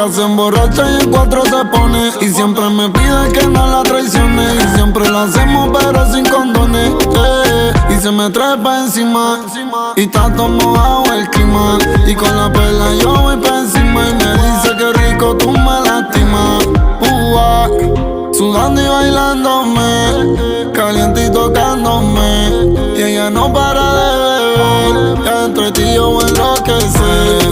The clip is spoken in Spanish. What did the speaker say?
Ella se emborracha y en cuatro se pone. Y siempre me pide que no la traicione. Y siempre lo hacemos pero sin condones. Y se me trepa encima. Y está todo mojado el clima. Y con la perla yo voy pa' encima. Y me dice que rico tú me lastimas. Sudando y bailándome, caliente y tocándome. Y ella no para de beber, ya entre ti yo me enloquecer.